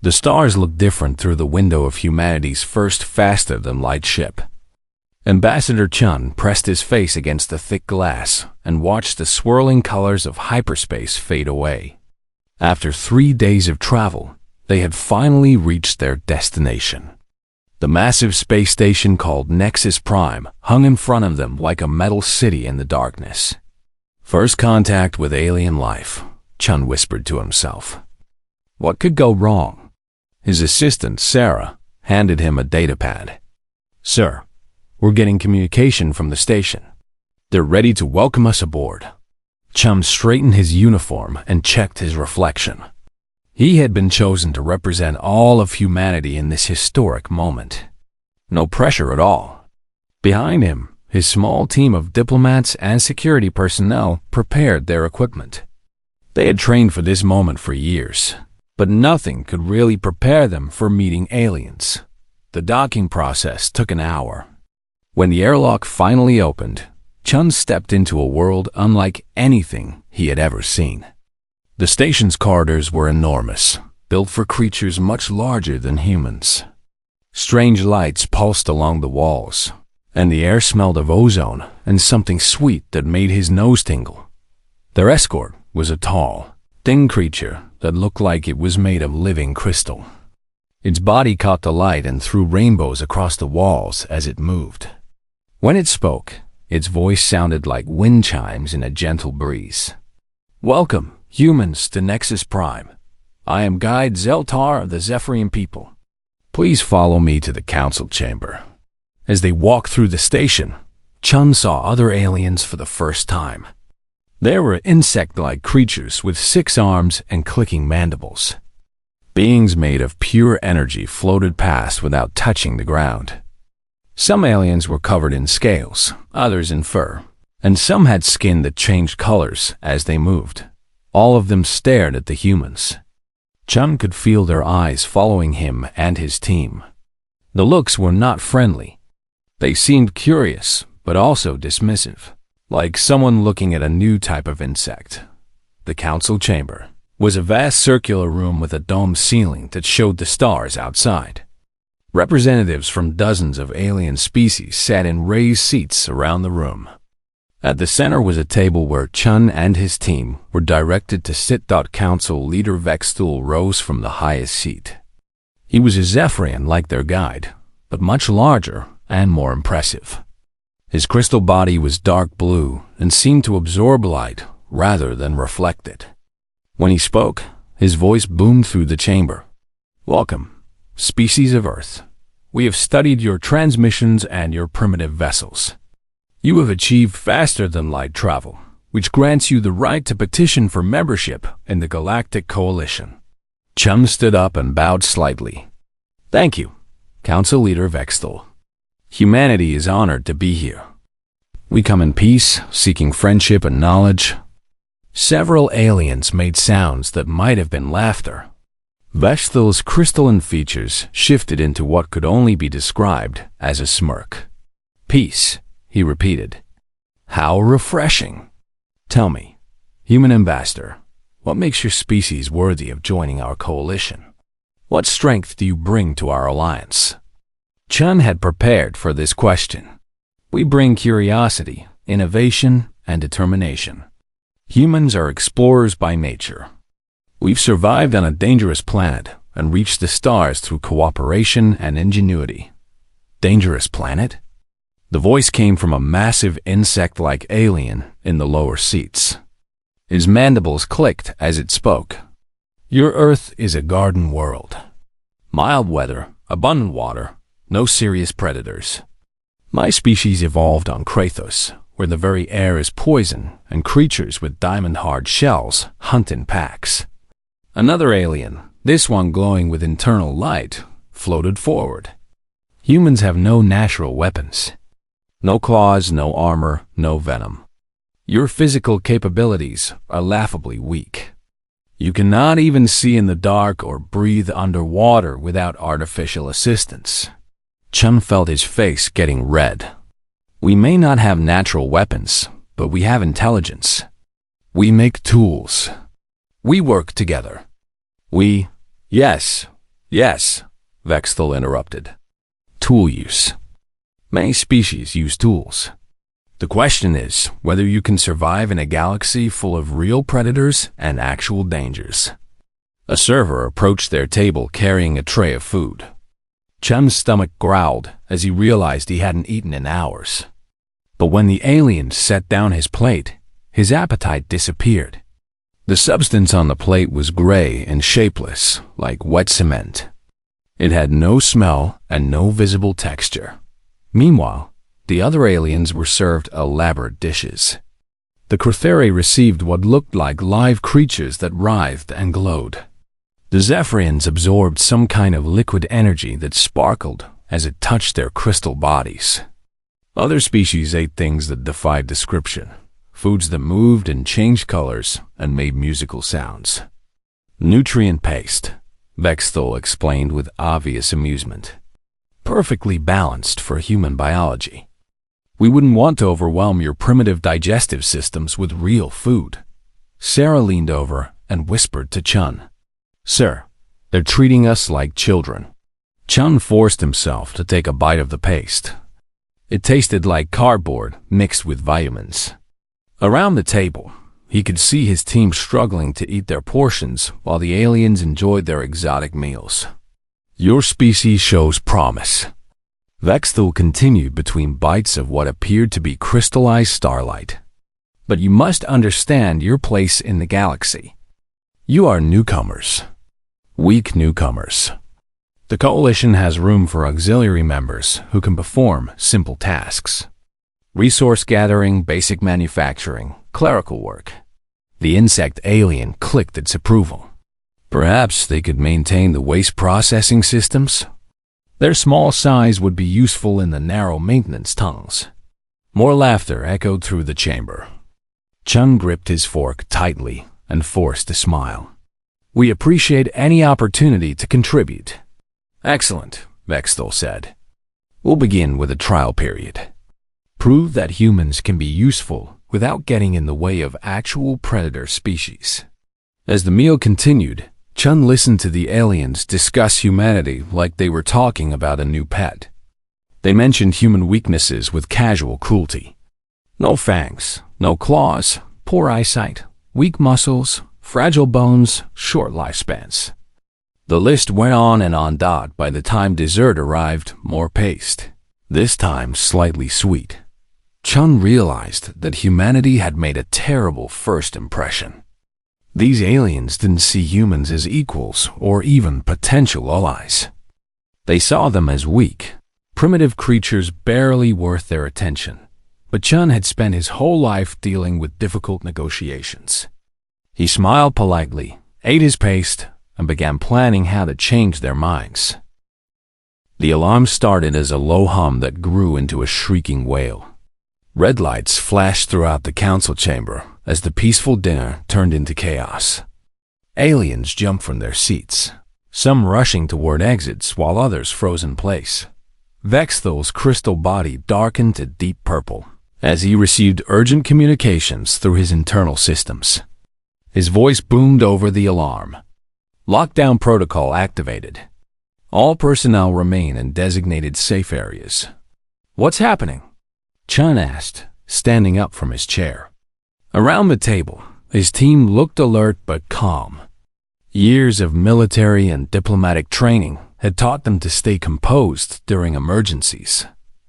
The stars looked different through the window of humanity's first faster-than-light ship. Ambassador Chun pressed his face against the thick glass and watched the swirling colors of hyperspace fade away. After 3 days of travel, they had finally reached their destination. The massive space station called Nexus Prime hung in front of them like a metal city in the darkness. First contact with alien life, Chun whispered to himself. What could go wrong? His assistant, Sarah, handed him a datapad. Sir, we're getting communication from the station. They're ready to welcome us aboard. Chun straightened his uniform and checked his reflection. He had been chosen to represent all of humanity in this historic moment. No pressure at all. Behind him, his small team of diplomats and security personnel prepared their equipment. They had trained for this moment for years, but nothing could really prepare them for meeting aliens. The docking process took an hour. When the airlock finally opened, Chun stepped into a world unlike anything he had ever seen. The station's corridors were enormous, built for creatures much larger than humans. Strange lights pulsed along the walls, and the air smelled of ozone and something sweet that made his nose tingle. Their escort was a tall, thin creature that looked like it was made of living crystal. Its body caught the light and threw rainbows across the walls as it moved. When it spoke, its voice sounded like wind chimes in a gentle breeze. Welcome, humans, to Nexus Prime. I am Guide Zeltar of the Zephyrian people. Please follow me to the council chamber. As they walked through the station, Chun saw other aliens for the first time. There were insect-like creatures with 6 arms and clicking mandibles. Beings made of pure energy floated past without touching the ground. Some aliens were covered in scales, others in fur, and some had skin that changed colors as they moved. All of them stared at the humans. Chun could feel their eyes following him and his team. The looks were not friendly. They seemed curious, but also dismissive, like someone looking at a new type of insect. The council chamber was a vast circular room with a domed ceiling that showed the stars outside. Representatives from dozens of alien species sat in raised seats around the room. At the center was a table where Chun and his team were directed to sit. Council leader Vextul rose from the highest seat. He was a Zephyrian like their guide, but much larger and more impressive. His crystal body was dark blue and seemed to absorb light rather than reflect it. When he spoke, his voice boomed through the chamber. Welcome, species of Earth. We have studied your transmissions and your primitive vessels. You have achieved faster-than-light travel, which grants you the right to petition for membership in the Galactic Coalition. Chun stood up and bowed slightly. Thank you, Council Leader Vextul. Humanity is honored to be here. We come in peace, seeking friendship and knowledge. Several aliens made sounds that might have been laughter. Vextul's crystalline features shifted into what could only be described as a smirk. Peace, he repeated. How refreshing. Tell me, human ambassador, what makes your species worthy of joining our coalition? What strength do you bring to our alliance? Chun had prepared for this question. We bring curiosity, innovation, and determination. Humans are explorers by nature. We've survived on a dangerous planet and reached the stars through cooperation and ingenuity. Dangerous planet? The voice came from a massive insect-like alien in the lower seats. His mandibles clicked as it spoke. Your Earth is a garden world. Mild weather, abundant water, no serious predators. My species evolved on Kratos, where the very air is poison and creatures with diamond-hard shells hunt in packs. Another alien, this one glowing with internal light, floated forward. Humans have no natural weapons. No claws, no armor, no venom. Your physical capabilities are laughably weak. You cannot even see in the dark or breathe underwater without artificial assistance. Chun felt his face getting red. We may not have natural weapons, but we have intelligence. We make tools. We work together. Yes, Yes, Vexthal interrupted. Tool use. Many species use tools. The question is whether you can survive in a galaxy full of real predators and actual dangers. A server approached their table carrying a tray of food. Chun's stomach growled as he realized he hadn't eaten in hours. But when the alien set down his plate, his appetite disappeared. The substance on the plate was gray and shapeless, like wet cement. It had no smell and no visible texture. Meanwhile, the other aliens were served elaborate dishes. The Cratheri received what looked like live creatures that writhed and glowed. The Zephyrians absorbed some kind of liquid energy that sparkled as it touched their crystal bodies. Other species ate things that defied description, foods that moved and changed colors and made musical sounds. Nutrient paste, Vexthal explained with obvious amusement. Perfectly balanced for human biology. We wouldn't want to overwhelm your primitive digestive systems with real food. Sarah leaned over and whispered to Chun. Sir, they're treating us like children. Chun forced himself to take a bite of the paste. It tasted like cardboard mixed with vitamins. Around the table, he could see his team struggling to eat their portions while the aliens enjoyed their exotic meals. Your species shows promise. Vexthal continued between bites of what appeared to be crystallized starlight. But you must understand your place in the galaxy. You are newcomers. Weak newcomers. The Coalition has room for auxiliary members who can perform simple tasks. Resource gathering, basic manufacturing, clerical work. The insect alien clicked its approval. Perhaps they could maintain the waste processing systems? Their small size would be useful in the narrow maintenance tunnels. More laughter echoed through the chamber. Chun gripped his fork tightly and forced a smile. We appreciate any opportunity to contribute. Excellent, Vexthal said. We'll begin with a trial period. Prove that humans can be useful without getting in the way of actual predator species. As the meal continued, Chun listened to the aliens discuss humanity like they were talking about a new pet. They mentioned human weaknesses with casual cruelty. No fangs, no claws, poor eyesight, weak muscles, fragile bones, short lifespans. The list went on and on. By the time dessert arrived, more paste, this time slightly sweet. Chun realized that humanity had made a terrible first impression. These aliens didn't see humans as equals or even potential allies. They saw them as weak, primitive creatures barely worth their attention. But Chun had spent his whole life dealing with difficult negotiations. He smiled politely, ate his paste, and began planning how to change their minds. The alarm started as a low hum that grew into a shrieking wail. Red lights flashed throughout the council chamber as the peaceful dinner turned into chaos. Aliens jumped from their seats, some rushing toward exits while others froze in place. Vexthal's crystal body darkened to deep purple as he received urgent communications through his internal systems. His voice boomed over the alarm. Lockdown protocol activated. All personnel remain in designated safe areas. What's happening? Chun asked, standing up from his chair. Around the table, his team looked alert but calm. Years of military and diplomatic training had taught them to stay composed during emergencies.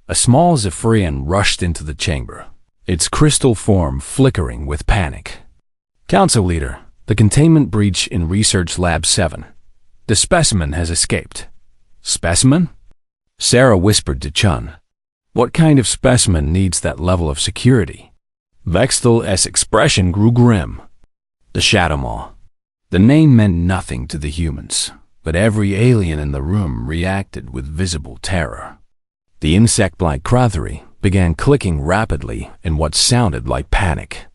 A small Zephyrian rushed into the chamber, its crystal form flickering with panic. Council leader, the containment breach in Research Lab 7. The specimen has escaped. Specimen? Sarah whispered to Chun. What kind of specimen needs that level of security? Vexthal's expression grew grim. The Shadow Maw. The name meant nothing to the humans, but every alien in the room reacted with visible terror. The insect-like Cratheri began clicking rapidly in what sounded like panic.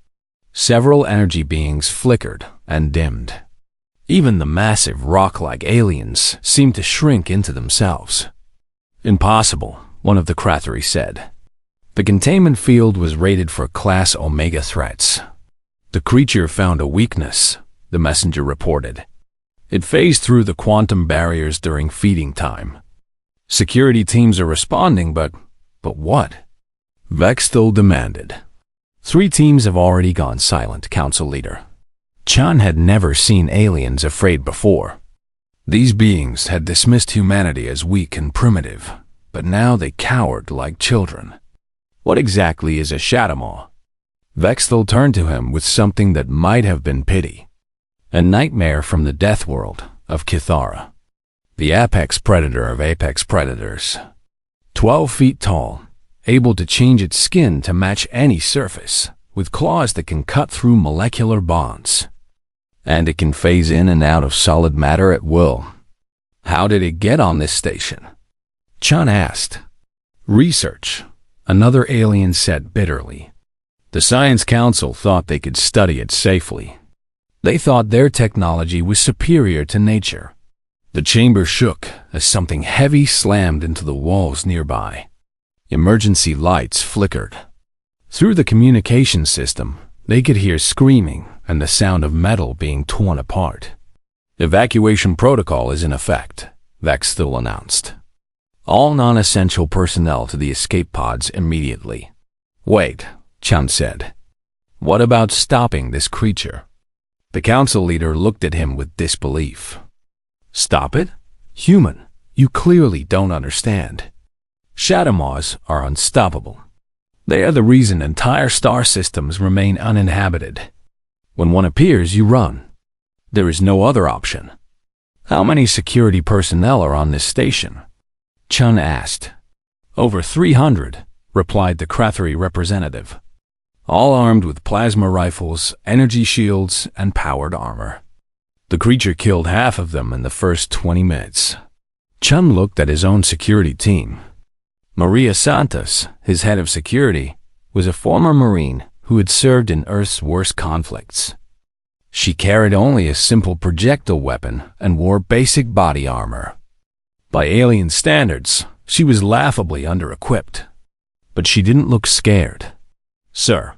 Several energy beings flickered and dimmed. Even the massive rock-like aliens seemed to shrink into themselves. Impossible, one of the Cratheri said. The containment field was rated for Class Omega threats. The creature found a weakness, the messenger reported. It phased through the quantum barriers during feeding time. Security teams are responding, but what? Vexthal demanded. 3 teams have already gone silent, Council Leader. Chan had never seen aliens afraid before. These beings had dismissed humanity as weak and primitive, but now they cowered like children. What exactly is a Shadowmaw? Vexthal turned to him with something that might have been pity. A nightmare from the death world of Kithara. The apex predator of apex predators. 12 feet tall, able to change its skin to match any surface, with claws that can cut through molecular bonds. And it can phase in and out of solid matter at will. How did it get on this station? Chan asked. Research, another alien said bitterly. The Science Council thought they could study it safely. They thought their technology was superior to nature. The chamber shook as something heavy slammed into the walls nearby. Emergency lights flickered. Through the communication system, they could hear screaming and the sound of metal being torn apart. Evacuation protocol is in effect, Vexthal announced. All non-essential personnel to the escape pods immediately. Wait, Chan said. What about stopping this creature? The council leader looked at him with disbelief. Stop it? Human, you clearly don't understand. Shadowmaws are unstoppable. They are the reason entire star systems remain uninhabited. When one appears, you run. There is no other option. How many security personnel are on this station? Chun asked. Over 300, replied the Krathari representative. All armed with plasma rifles, energy shields, and powered armor. The creature killed half of them in the first 20 minutes. Chun looked at his own security team. Maria Santos, his head of security, was a former Marine who had served in Earth's worst conflicts. She carried only a simple projectile weapon and wore basic body armor. By alien standards, she was laughably under-equipped. But she didn't look scared. Sir,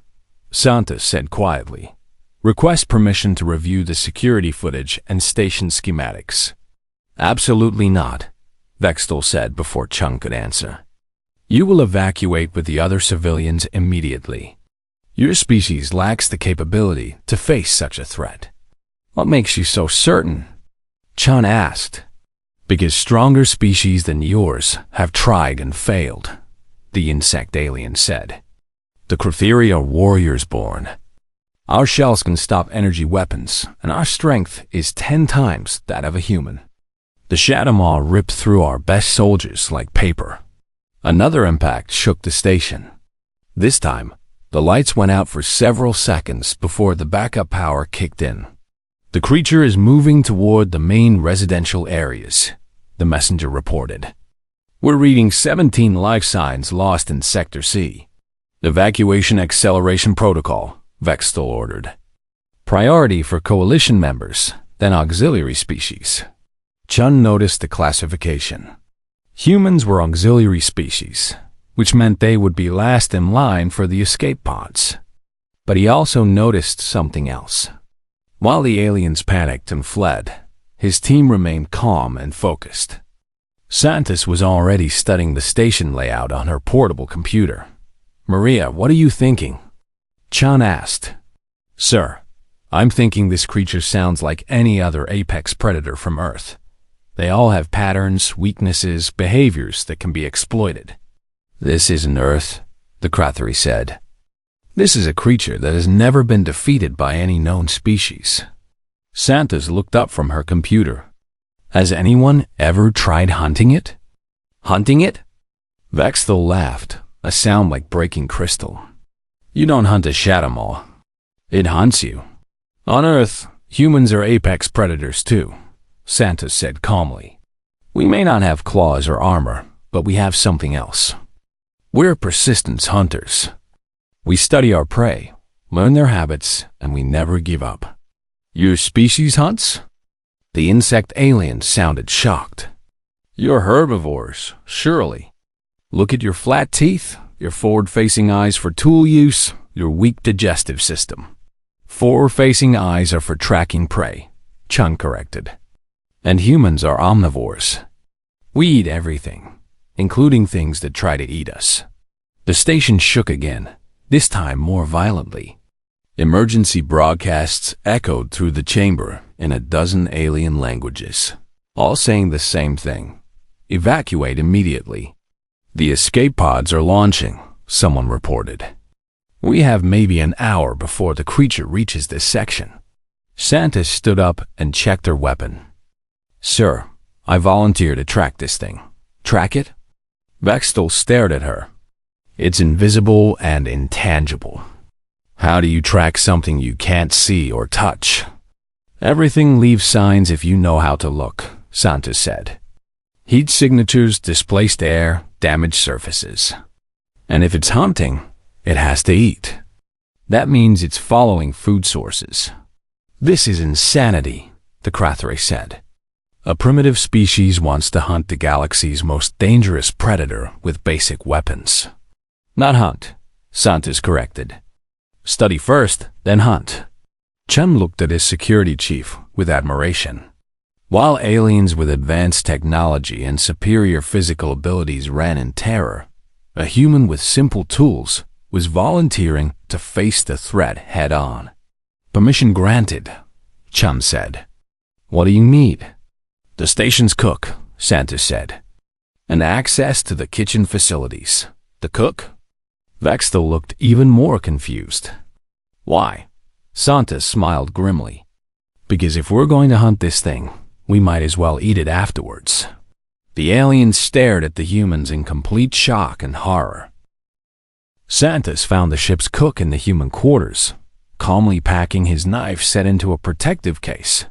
Santos said quietly, request permission to review the security footage and station schematics. Absolutely not, Vexthal said before Chung could answer. You will evacuate with the other civilians immediately. Your species lacks the capability to face such a threat. What makes you so certain? Chun asked. Because stronger species than yours have tried and failed, the insect alien said. The Krathari are warriors born. Our shells can stop energy weapons, and our strength is 10 times that of a human. The Shadowmaw ripped through our best soldiers like paper. Another impact shook the station. This time, the lights went out for several seconds before the backup power kicked in. The creature is moving toward the main residential areas, the messenger reported. We're reading 17 life signs lost in Sector C. Evacuation acceleration protocol, Vexthal ordered. Priority for coalition members, then auxiliary species. Chun noticed the classification. Humans were auxiliary species, which meant they would be last in line for the escape pods. But he also noticed something else. While the aliens panicked and fled, his team remained calm and focused. Santos was already studying the station layout on her portable computer. Maria, what are you thinking? Chan asked. Sir, I'm thinking this creature sounds like any other apex predator from Earth. They all have patterns, weaknesses, behaviors that can be exploited. This isn't Earth, the Krathari said. This is a creature that has never been defeated by any known species. Santos looked up from her computer. Has anyone ever tried hunting it? Hunting it? Vexthal laughed, a sound like breaking crystal. You don't hunt a Shadowmaw. It hunts you. On Earth, humans are apex predators too, Santos said calmly. We may not have claws or armor, but we have something else. We're persistence hunters. We study our prey, learn their habits, and we never give up. Your species hunts? The insect alien sounded shocked. You're herbivores, surely. Look at your flat teeth, your forward-facing eyes for tool use, your weak digestive system. Forward-facing eyes are for tracking prey, Chun corrected. And humans are omnivores. We eat everything, including things that try to eat us. The station shook again, this time more violently. Emergency broadcasts echoed through the chamber in a dozen alien languages, all saying the same thing: evacuate immediately. The escape pods are launching, someone reported. We have maybe an hour before the creature reaches this section. Santa stood up and checked her weapon. Sir, I volunteer to track this thing. Track it? Bextel stared at her. It's invisible and intangible. How do you track something you can't see or touch? Everything leaves signs if you know how to look, Santa said. Heat signatures, displaced air, damaged surfaces. And if it's hunting, it has to eat. That means it's following food sources. This is insanity, the Krathray said. A primitive species wants to hunt the galaxy's most dangerous predator with basic weapons. Not hunt, Santos corrected. Study first, then hunt. Chun looked at his security chief with admiration. While aliens with advanced technology and superior physical abilities ran in terror, a human with simple tools was volunteering to face the threat head-on. Permission granted, Chun said. What do you need? The station's cook, Santos said. And access to the kitchen facilities. The cook? Vextel looked even more confused. Why? Santos smiled grimly. Because if we're going to hunt this thing, we might as well eat it afterwards. The aliens stared at the humans in complete shock and horror. Santos found the ship's cook in the human quarters, calmly packing his knife set into a protective case.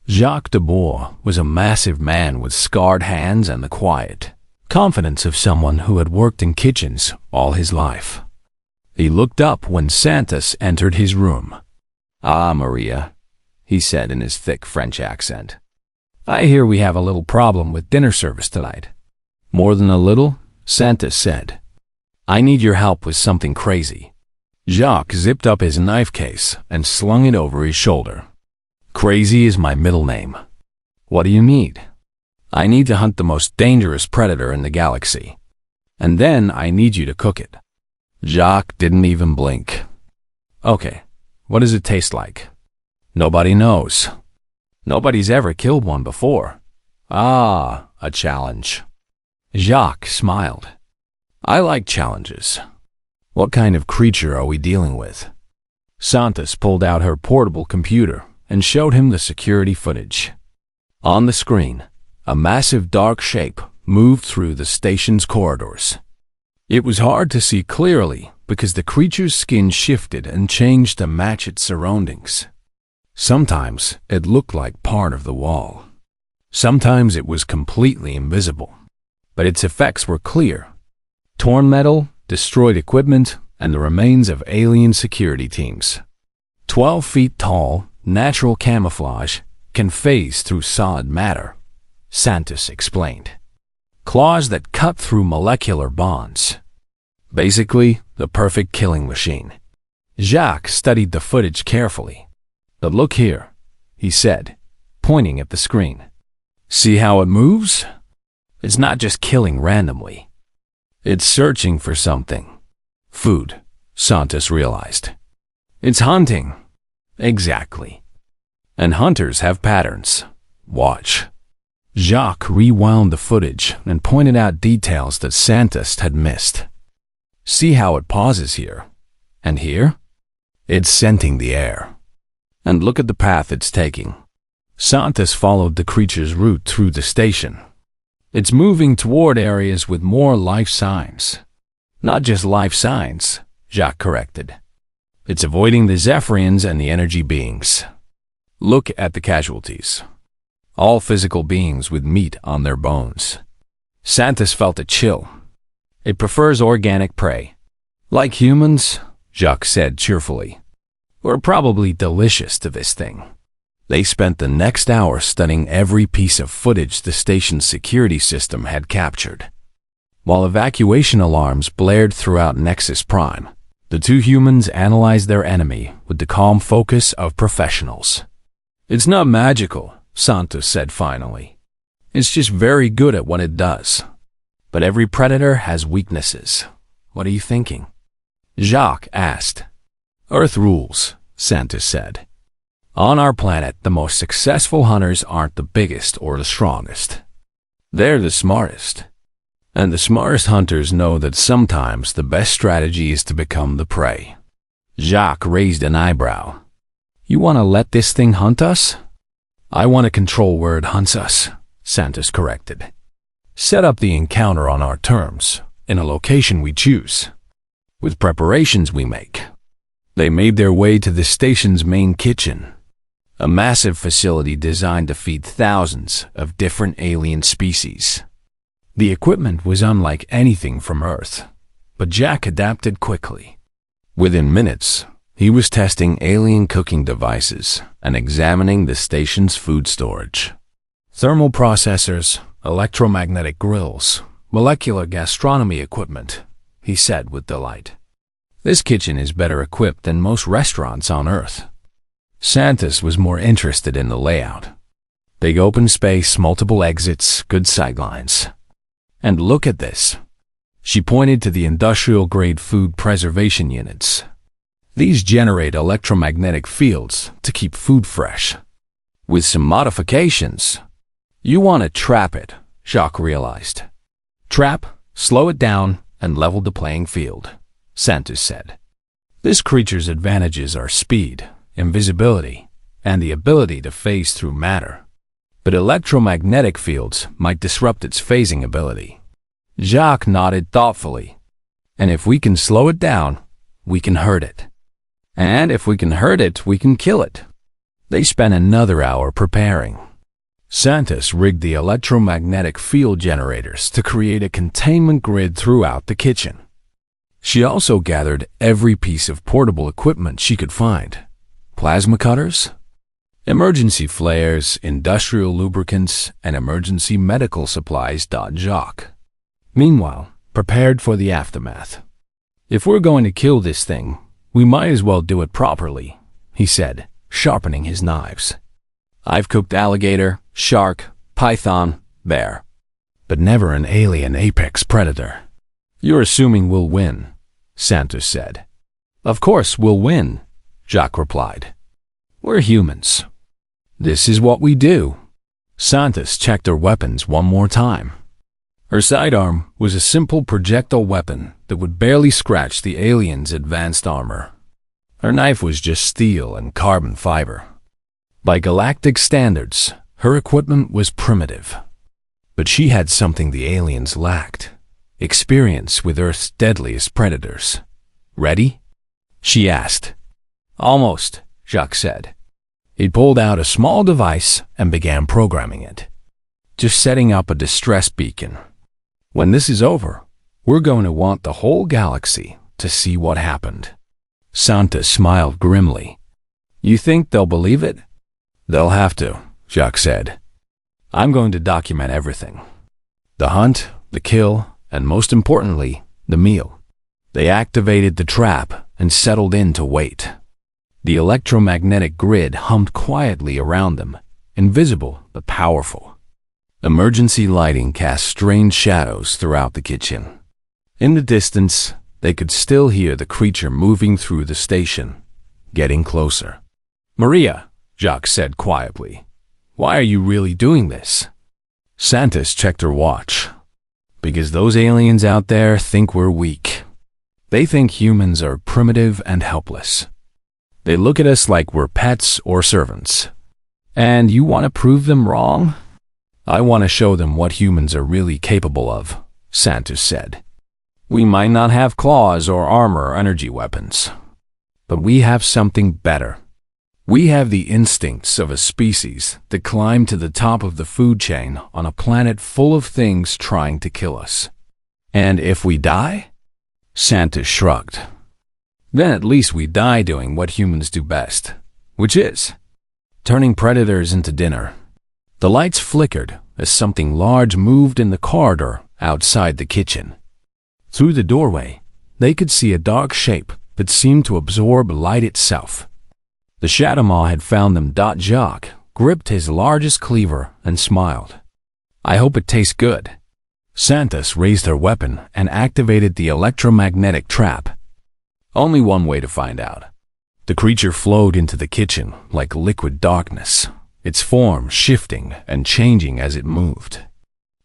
Jacques de Boer was a massive man with scarred hands and the quiet confidence of someone who had worked in kitchens all his life. He looked up when Santos entered his room. Ah, Maria, he said in his thick French accent. I hear we have a little problem with dinner service tonight. More than a little, Santos said. I need your help with something crazy. Jacques zipped up his knife case and slung it over his shoulder. Crazy is my middle name. What do you need? I need to hunt the most dangerous predator in the galaxy. And then I need you to cook it. Jacques didn't even blink. Okay, what does it taste like? Nobody knows. Nobody's ever killed one before. Ah, a challenge. Jacques smiled. I like challenges. What kind of creature are we dealing with? Santos pulled out her portable computer and showed him the security footage. On the screen, a massive dark shape moved through the station's corridors. It was hard to see clearly because the creature's skin shifted and changed to match its surroundings. Sometimes it looked like part of the wall. Sometimes it was completely invisible, but its effects were clear. Torn metal, destroyed equipment, and the remains of alien security teams. 12 feet tall, natural camouflage can phase through solid matter, Santos explained. Claws that cut through molecular bonds. Basically, the perfect killing machine. Jacques studied the footage carefully. But look here, he said, pointing at the screen. See how it moves? It's not just killing randomly. It's searching for something. Food, Santos realized. It's hunting. Exactly. And hunters have patterns. Watch. Jacques rewound the footage and pointed out details that Santos had missed. See how it pauses here. And here? It's scenting the air. And look at the path it's taking. Santos followed the creature's route through the station. It's moving toward areas with more life signs. Not just life signs, Jacques corrected. It's avoiding the Zephyrians and the energy beings. Look at the casualties. All physical beings with meat on their bones. Santos felt a chill. It prefers organic prey. Like humans, Jacques said cheerfully. We're probably delicious to this thing. They spent the next hour studying every piece of footage the station's security system had captured. While evacuation alarms blared throughout Nexus Prime, the two humans analyzed their enemy with the calm focus of professionals. It's not magical, Santos said finally. It's just very good at what it does. But every predator has weaknesses. What are you thinking? Jacques asked. Earth rules, Santos said. On our planet, the most successful hunters aren't the biggest or the strongest. They're the smartest. And the smartest hunters know that sometimes the best strategy is to become the prey. Jacques raised an eyebrow. You want to let this thing hunt us? I want to control where it hunts us, Santos corrected. Set up the encounter on our terms, in a location we choose, with preparations we make. They made their way to the station's main kitchen, a massive facility designed to feed thousands of different alien species. The equipment was unlike anything from Earth, but Jack adapted quickly. Within minutes, he was testing alien cooking devices and examining the station's food storage. Thermal processors, electromagnetic grills, molecular gastronomy equipment, he said with delight. This kitchen is better equipped than most restaurants on Earth. Santos was more interested in the layout. Big open space, multiple exits, good sightlines. And look at this. She pointed to the industrial-grade food preservation units. These generate electromagnetic fields to keep food fresh. With some modifications. You want to trap it, Jacques realized. Trap, slow it down, and level the playing field, Santos said. This creature's advantages are speed, invisibility, and the ability to phase through matter. But electromagnetic fields might disrupt its phasing ability. Jacques nodded thoughtfully. And if we can slow it down, we can hurt it. And if we can hurt it, we can kill it. They spent another hour preparing. Santos rigged the electromagnetic field generators to create a containment grid throughout the kitchen. She also gathered every piece of portable equipment she could find. Plasma cutters, emergency flares, industrial lubricants, and emergency medical supplies. Jacques, meanwhile, prepared for the aftermath. If we're going to kill this thing, we might as well do it properly, he said, sharpening his knives. I've cooked alligator, shark, python, bear, but never an alien apex predator. You're assuming we'll win, Santos said. Of course we'll win, Jacques replied. We're humans. This is what we do. Santos checked her weapons one more time. Her sidearm was a simple projectile weapon that would barely scratch the alien's advanced armor. Her knife was just steel and carbon fiber. By galactic standards, her equipment was primitive. But she had something the aliens lacked: experience with Earth's deadliest predators. Ready? She asked. Almost, Jacques said. He pulled out a small device and began programming it. Just setting up a distress beacon. When this is over, we're going to want the whole galaxy to see what happened. Santos smiled grimly. You think they'll believe it? They'll have to, Jacques said. I'm going to document everything. The hunt, the kill, and most importantly, the meal. They activated the trap and settled in to wait. The electromagnetic grid hummed quietly around them, invisible but powerful. Emergency lighting cast strange shadows throughout the kitchen. In the distance, they could still hear the creature moving through the station, getting closer. Maria, Jacques said quietly, why are you really doing this? Santos checked her watch. Because those aliens out there think we're weak. They think humans are primitive and helpless. They look at us like we're pets or servants. And you want to prove them wrong? I want to show them what humans are really capable of, Santos said. We might not have claws or armor or energy weapons, but we have something better. We have the instincts of a species that climb to the top of the food chain on a planet full of things trying to kill us. And if we die? Santos shrugged. Then at least we die doing what humans do best, which is turning predators into dinner. The lights flickered as something large moved in the corridor outside the kitchen. Through the doorway, they could see a dark shape that seemed to absorb light itself. The Shadowmaw had found them. Jacques gripped his largest cleaver, and smiled. "I hope it tastes good." Santos raised her weapon and activated the electromagnetic trap. Only one way to find out. The creature flowed into the kitchen like liquid darkness, its form shifting and changing as it moved.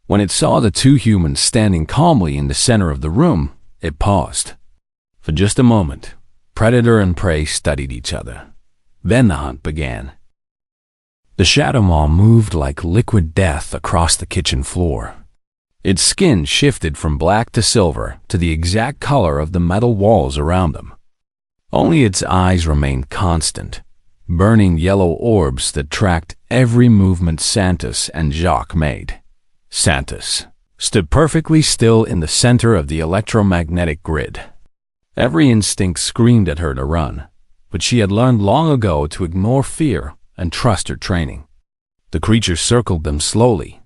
When it saw the two humans standing calmly in the center of the room, it paused. For just a moment, predator and prey studied each other. Then the hunt began. The shadow maw moved like liquid death across the kitchen floor. Its skin shifted from black to silver to the exact color of the metal walls around them. Only its eyes remained constant, burning yellow orbs that tracked every movement Santos and Jacques made. Santos stood perfectly still in the center of the electromagnetic grid. Every instinct screamed at her to run, but she had learned long ago to ignore fear and trust her training. The creature circled them slowly,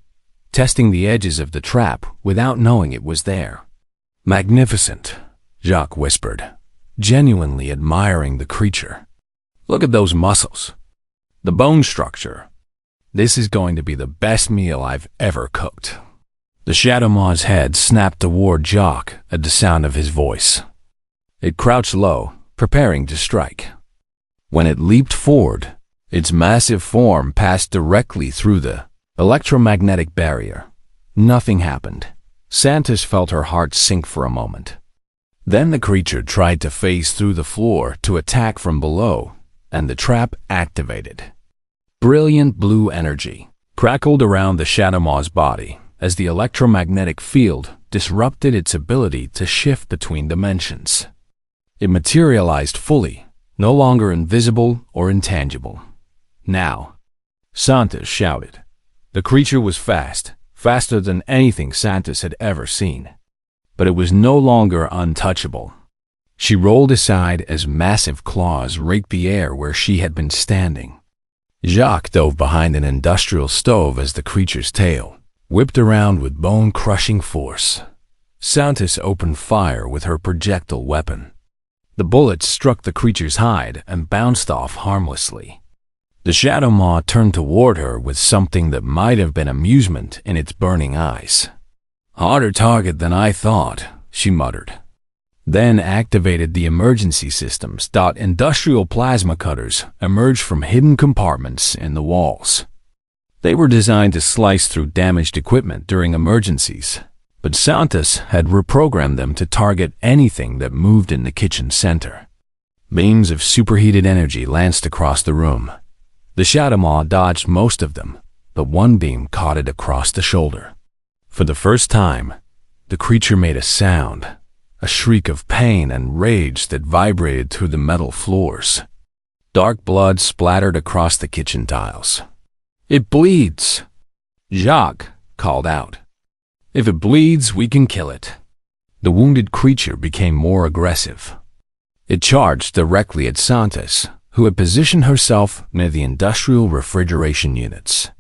testing the edges of the trap without knowing it was there. "Magnificent," Jacques whispered, genuinely admiring the creature. "Look at those muscles. The bone structure. This is going to be the best meal I've ever cooked." The shadow maw's head snapped toward Jacques at the sound of his voice. It crouched low, preparing to strike. When it leaped forward, its massive form passed directly through the electromagnetic barrier. Nothing happened. Santos felt her heart sink for a moment. Then the creature tried to phase through the floor to attack from below, and the trap activated. Brilliant blue energy crackled around the shadow maw's body as the electromagnetic field disrupted its ability to shift between dimensions. It materialized fully, no longer invisible or intangible. "Now," Santos shouted. The creature was fast, faster than anything Santos had ever seen. But it was no longer untouchable. She rolled aside as massive claws raked the air where she had been standing. Jacques dove behind an industrial stove as the creature's tail whipped around with bone-crushing force. Santos opened fire with her projectile weapon. The bullets struck the creature's hide and bounced off harmlessly. The shadow maw turned toward her with something that might have been amusement in its burning eyes. "Harder target than I thought," she muttered. Then activated the emergency systems. Industrial plasma cutters emerged from hidden compartments in the walls. They were designed to slice through damaged equipment during emergencies, but Santos had reprogrammed them to target anything that moved in the kitchen center. Beams of superheated energy lanced across the room. The shadow maw dodged most of them, but one beam caught it across the shoulder. For the first time, the creature made a sound, a shriek of pain and rage that vibrated through the metal floors. Dark blood splattered across the kitchen tiles. "It bleeds," Jacques called out. "If it bleeds, we can kill it." The wounded creature became more aggressive. It charged directly at Santos, who had positioned herself near the industrial refrigeration units.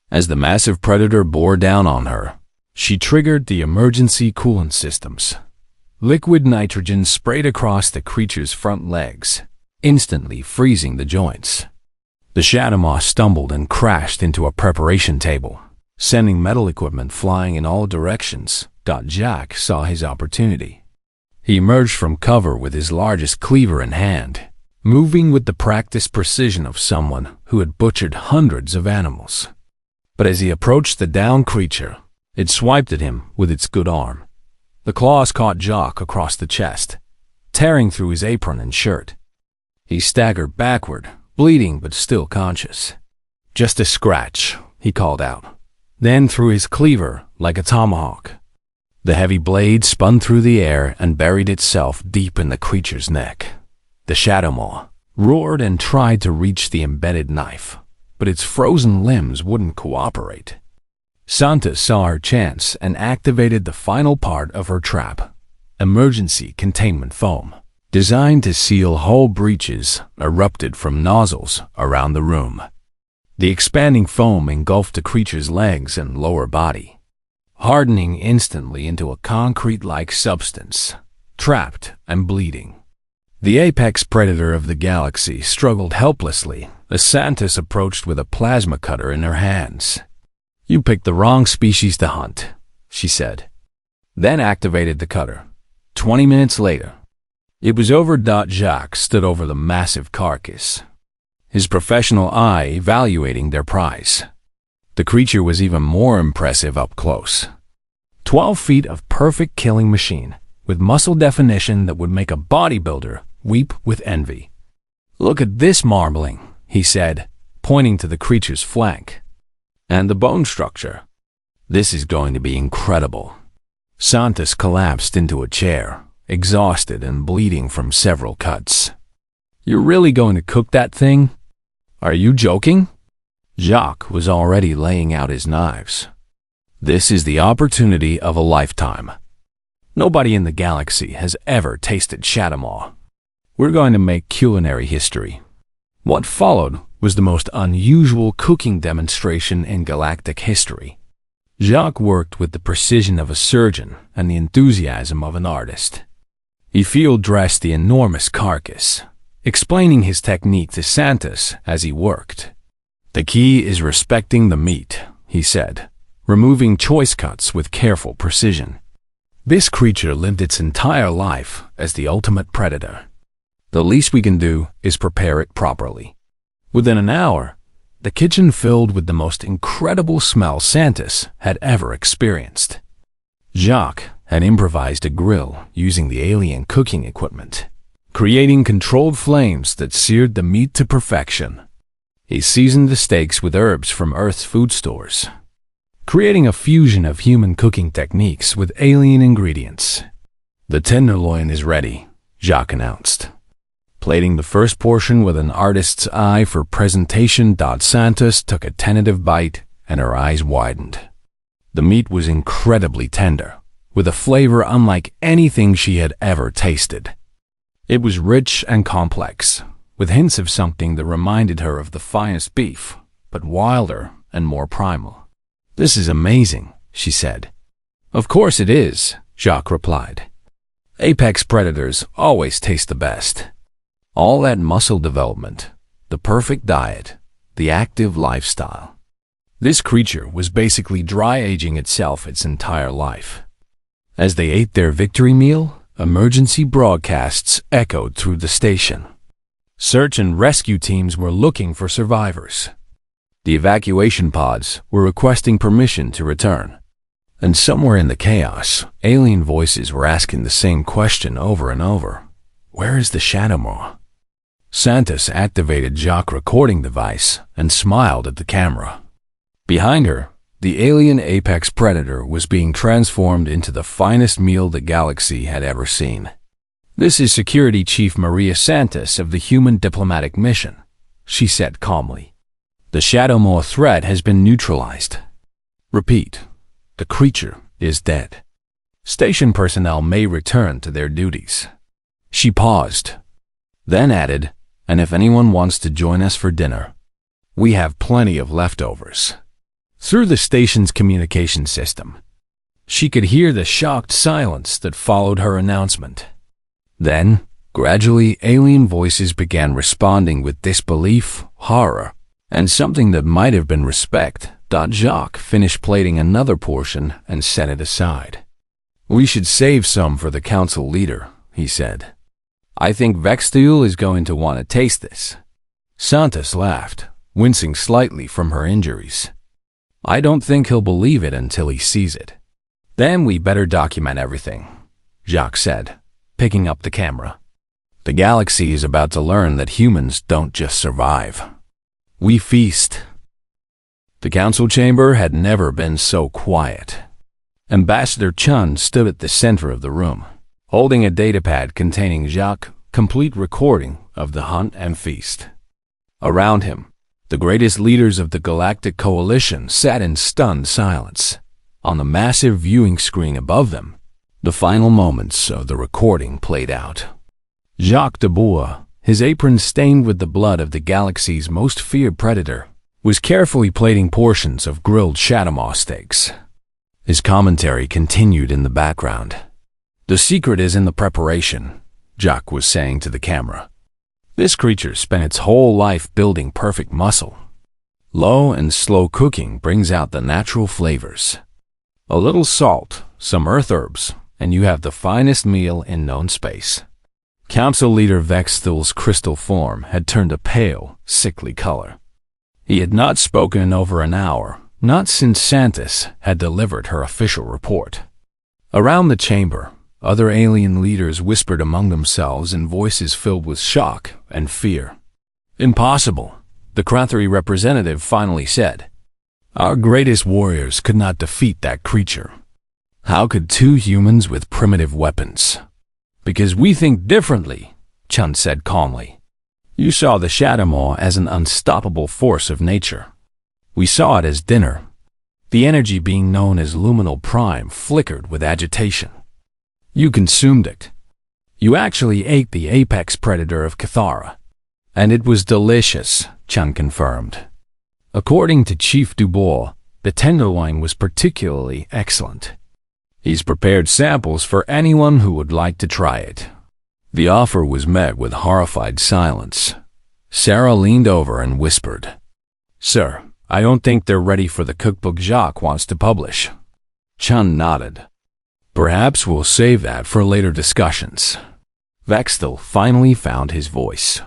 As the massive predator bore down on her, she triggered the emergency coolant systems. Liquid nitrogen sprayed across the creature's front legs, instantly freezing the joints. The shadow maw stumbled and crashed into a preparation table, sending metal equipment flying in all directions. Jacques saw his opportunity. He emerged from cover with his largest cleaver in hand, moving with the practiced precision of someone who had butchered hundreds of animals. But as he approached the downed creature, it swiped at him with its good arm. The claws caught Jacques across the chest, tearing through his apron and shirt. He staggered backward, bleeding but still conscious. "Just a scratch," he called out, then threw his cleaver like a tomahawk. The heavy blade spun through the air and buried itself deep in the creature's neck. The shadow maw roared and tried to reach the embedded knife, but its frozen limbs wouldn't cooperate. Santos saw her chance and activated the final part of her trap, emergency containment foam. Designed to seal hull breaches, erupted from nozzles around the room. The expanding foam engulfed the creature's legs and lower body, hardening instantly into a concrete-like substance, trapped and bleeding. The apex predator of the galaxy struggled helplessly The Santis approached with a plasma cutter in her hands. "You picked the wrong species to hunt," she said. Then activated the cutter. 20 minutes later, it was over. Jacques stood over the massive carcass, his professional eye evaluating their prize. The creature was even more impressive up close. 12 feet of perfect killing machine, with muscle definition that would make a bodybuilder weep with envy. "Look at this marbling," he said, pointing to the creature's flank. "And the bone structure. This is going to be incredible." Santis collapsed into a chair, exhausted and bleeding from several cuts. "You're really going to cook that thing? Are you joking?" Jacques was already laying out his knives. "This is the opportunity of a lifetime. Nobody in the galaxy has ever tasted chattamaw. We're going to make culinary history." What followed was the most unusual cooking demonstration in galactic history. Jacques worked with the precision of a surgeon and the enthusiasm of an artist. He field-dressed the enormous carcass, explaining his technique to Santis as he worked. "The key is respecting the meat," he said, removing choice cuts with careful precision. "This creature lived its entire life as the ultimate predator. The least we can do is prepare it properly." Within an hour, the kitchen filled with the most incredible smell Santis had ever experienced. Jacques had improvised a grill using the alien cooking equipment, creating controlled flames that seared the meat to perfection. He seasoned the steaks with herbs from Earth's food stores, creating a fusion of human cooking techniques with alien ingredients. "The tenderloin is ready," Jacques announced, plating the first portion with an artist's eye for presentation. Santis took a tentative bite, and her eyes widened. The meat was incredibly tender, with a flavor unlike anything she had ever tasted. It was rich and complex, with hints of something that reminded her of the finest beef, but wilder and more primal. "This is amazing," she said. "Of course it is," Jacques replied. "Apex predators always taste the best. All that muscle development, the perfect diet, the active lifestyle. This creature was basically dry aging itself its entire life." As they ate their victory meal, emergency broadcasts echoed through the station. Search and rescue teams were looking for survivors. The evacuation pods were requesting permission to return. And somewhere in the chaos, alien voices were asking the same question over and over. "Where is the chattamaw?" Santis activated Jacques' recording device and smiled at the camera. Behind her, the alien apex predator was being transformed into the finest meal the galaxy had ever seen. "This is Security Chief Maria Santis of the Human Diplomatic Mission," she said calmly. "The chattamaw threat has been neutralized. Repeat, the creature is dead. Station personnel may return to their duties." She paused, then added, "And if anyone wants to join us for dinner, we have plenty of leftovers." Through the station's communication system, she could hear the shocked silence that followed her announcement. Then, gradually, alien voices began responding with disbelief, horror, and something that might have been respect. Jacques finished plating another portion and set it aside. "We should save some for the council leader," he said. "I think Vextiul is going to want to taste this." Santis laughed, wincing slightly from her injuries. "I don't think he'll believe it until he sees it." "Then we better document everything," Jacques said, picking up the camera. "The galaxy is about to learn that humans don't just survive. We feast." The council chamber had never been so quiet. Ambassador Chun stood at the center of the room, holding a datapad containing Jacques' complete recording of the hunt and feast. Around him, the greatest leaders of the Galactic Coalition sat in stunned silence. On the massive viewing screen above them, the final moments of the recording played out. Jacques de Bois, his apron stained with the blood of the galaxy's most feared predator, was carefully plating portions of grilled chattamaw steaks. His commentary continued in the background. "The secret is in the preparation," Jacques was saying to the camera. This creature spent its whole life building perfect muscle. Low and slow cooking brings out the natural flavors. A little salt, some earth herbs, and you have the finest meal in known space. Council leader Vexthul's crystal form had turned a pale, sickly color. He had not spoken in over an hour, not since Santis had delivered her official report. Around the chamber, other alien leaders whispered among themselves in voices filled with shock and fear. "Impossible," the Krathari representative finally said. "Our greatest warriors could not defeat that creature. How could two humans with primitive weapons?" "Because we think differently," Chun said calmly. "You saw the Shadowmaw as an unstoppable force of nature. We saw it as dinner. The energy being known as luminal prime flickered with agitation. You consumed it. You actually ate the apex predator of Cathara. And it was delicious," Chun confirmed. According to Chief Dubois, the tenderloin was particularly excellent. He's prepared samples for anyone who would like to try it. The offer was met with horrified silence. Sarah leaned over and whispered, "Sir, I don't think they're ready for the cookbook Jacques wants to publish." Chun nodded. "Perhaps we'll save that for later discussions." Vexthul finally found his voice.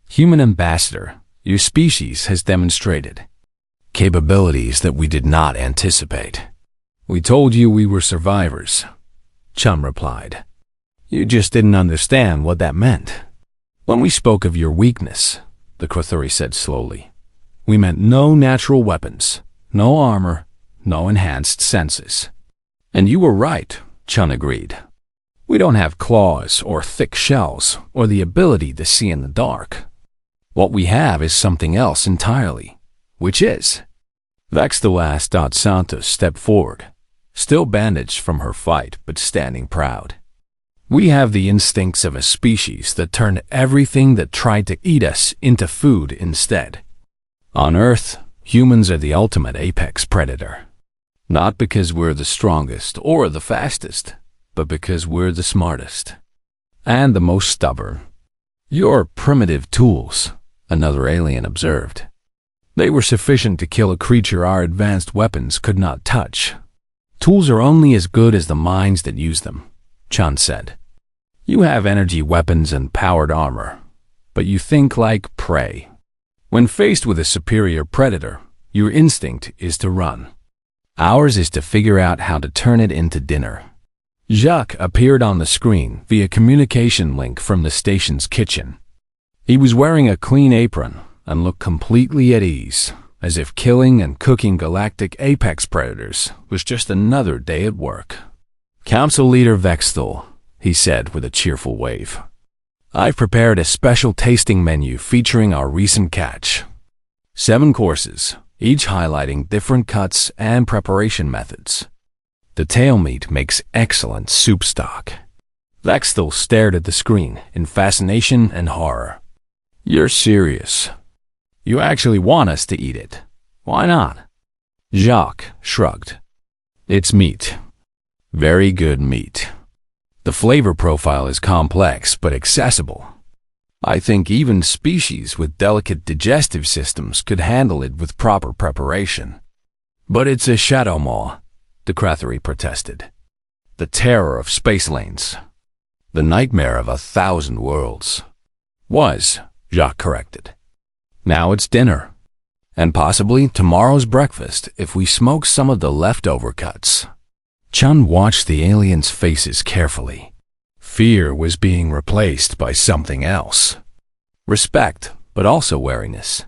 "Human ambassador, your species has demonstrated capabilities that we did not anticipate." "We told you we were survivors," Chun replied. "You just didn't understand what that meant." "When we spoke of your weakness," the Krathari said slowly, "we meant no natural weapons, no armor, no enhanced senses." "And you were right," Chun agreed. "We don't have claws or thick shells or the ability to see in the dark. What we have is something else entirely, which is..." Vexthul asked Santos stepped forward, still bandaged from her fight but standing proud. "We have the instincts of a species that turned everything that tried to eat us into food instead. On Earth, humans are the ultimate apex predator. Not because we're the strongest or the fastest, but because we're the smartest. And the most stubborn. Your primitive tools," another alien observed. "They were sufficient to kill a creature our advanced weapons could not touch. Tools are only as good as the minds that use them," Chun said. "You have energy weapons and powered armor, but you think like prey. When faced with a superior predator, your instinct is to run. Ours is to figure out how to turn it into dinner." Jacques appeared on the screen via communication link from the station's kitchen. He was wearing a clean apron and looked completely at ease, as if killing and cooking galactic apex predators was just another day at work. "Council Leader Vexthul," he said with a cheerful wave. "I've prepared a special tasting menu featuring our recent catch. 7 courses, each highlighting different cuts and preparation methods. The tail meat makes excellent soup stock." Vexthul stared at the screen in fascination and horror. "You're serious? You actually want us to eat it? Why not?" Jacques shrugged. "It's meat. Very good meat. The flavor profile is complex but accessible. I think even species with delicate digestive systems could handle it with proper preparation." "But it's a Shadowmaw," the Krathari protested. "The terror of space lanes. The nightmare of 1,000 worlds." "Was," Jacques corrected. "Now it's dinner. And possibly tomorrow's breakfast if we smoke some of the leftover cuts." Chun watched the aliens' faces carefully. Fear was being replaced by something else. Respect, but also wariness.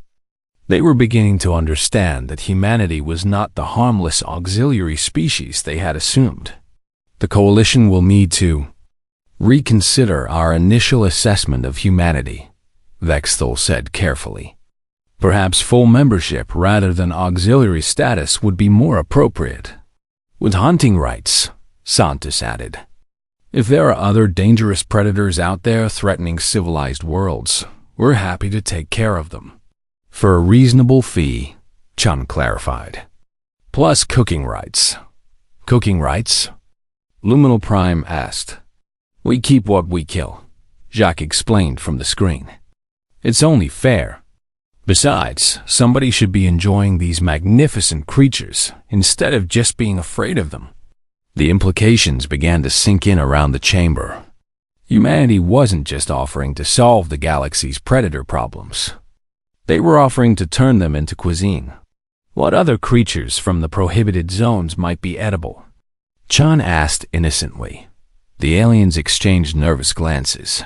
They were beginning to understand that humanity was not the harmless auxiliary species they had assumed. "The Coalition will need to reconsider our initial assessment of humanity," Vexthul said carefully. "Perhaps full membership rather than auxiliary status would be more appropriate. With hunting rights," Santos added. "If there are other dangerous predators out there threatening civilized worlds, we're happy to take care of them. For a reasonable fee," Chun clarified. "Plus cooking rights." "Cooking rights?" Luminal Prime asked. "We keep what we kill," Jacques explained from the screen. It's only fair. Besides, somebody should be enjoying these magnificent creatures instead of just being afraid of them. The implications began to sink in around the chamber. Humanity wasn't just offering to solve the galaxy's predator problems. They were offering to turn them into cuisine. What other creatures from the prohibited zones might be edible? Chun asked innocently. The aliens exchanged nervous glances.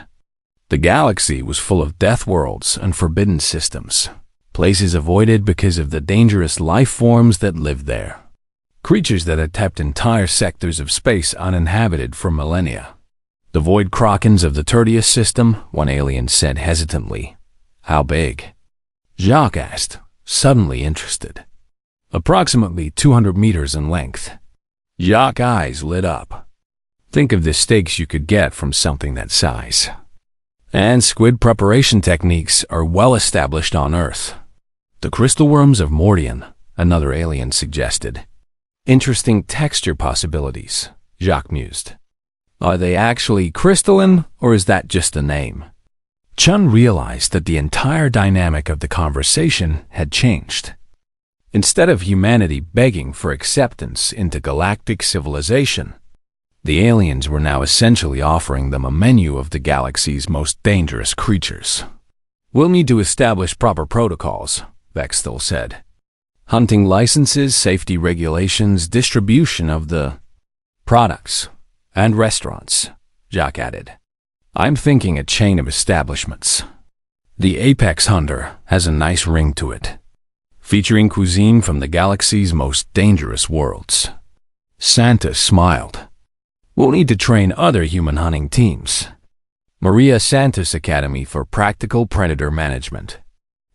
The galaxy was full of death worlds and forbidden systems, places avoided because of the dangerous life forms that lived there. Creatures that had kept entire sectors of space uninhabited for millennia. The void krakens of the Tertius system, one alien said hesitantly. How big? Jacques asked, suddenly interested. Approximately 200 meters in length. Jacques' eyes lit up. Think of the steaks you could get from something that size. And squid preparation techniques are well established on Earth. The crystal worms of Mordian, another alien suggested. Interesting texture possibilities, Jacques mused. Are they actually crystalline, or is that just a name? Chun realized that the entire dynamic of the conversation had changed. Instead of humanity begging for acceptance into galactic civilization, the aliens were now essentially offering them a menu of the galaxy's most dangerous creatures. We'll need to establish proper protocols, Vexthal said. Hunting licenses, safety regulations, distribution of the products, and restaurants, Jacques added. I'm thinking a chain of establishments. The Apex Hunter has a nice ring to it, featuring cuisine from the galaxy's most dangerous worlds. Santa smiled. We'll need to train other human hunting teams. Maria Santos Academy for Practical Predator Management.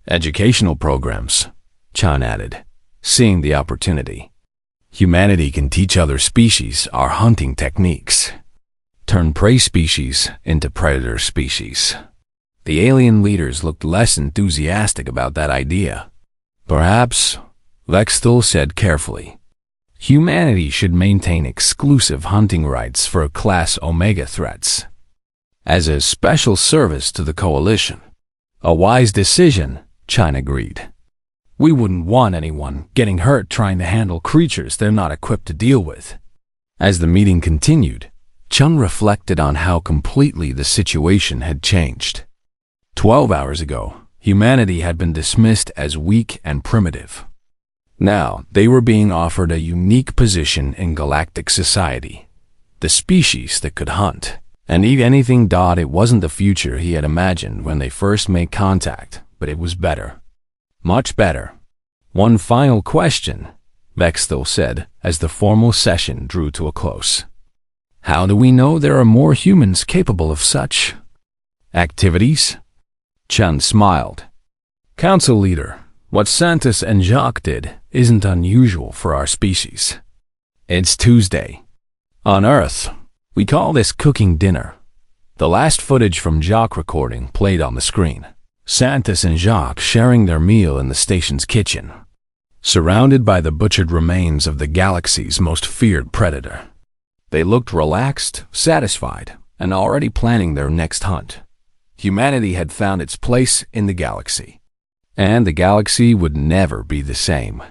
Educational programs, Chun added, seeing the opportunity. Humanity can teach other species our hunting techniques. Turn prey species into predator species. The alien leaders looked less enthusiastic about that idea. Perhaps, Vexthal said carefully, humanity should maintain exclusive hunting rights for Class Omega threats. As a special service to the Coalition. A wise decision, Chun agreed. We wouldn't want anyone getting hurt trying to handle creatures they're not equipped to deal with. As the meeting continued, Chun reflected on how completely the situation had changed. 12 hours ago, humanity had been dismissed as weak and primitive. Now, they were being offered a unique position in galactic society. The species that could hunt and eat anything. It wasn't the future he had imagined when they first made contact, but it was better. Much better. One final question, Vexthal said as the formal session drew to a close. How do we know there are more humans capable of such activities? Chun smiled. Council leader, what Santos and Jacques did isn't unusual for our species. It's Tuesday. On Earth, we call this cooking dinner. The last footage from Jacques' recording played on the screen. Santos and Jacques sharing their meal in the station's kitchen, surrounded by the butchered remains of the galaxy's most feared predator. They looked relaxed, satisfied, and already planning their next hunt. Humanity had found its place in the galaxy, and the galaxy would never be the same.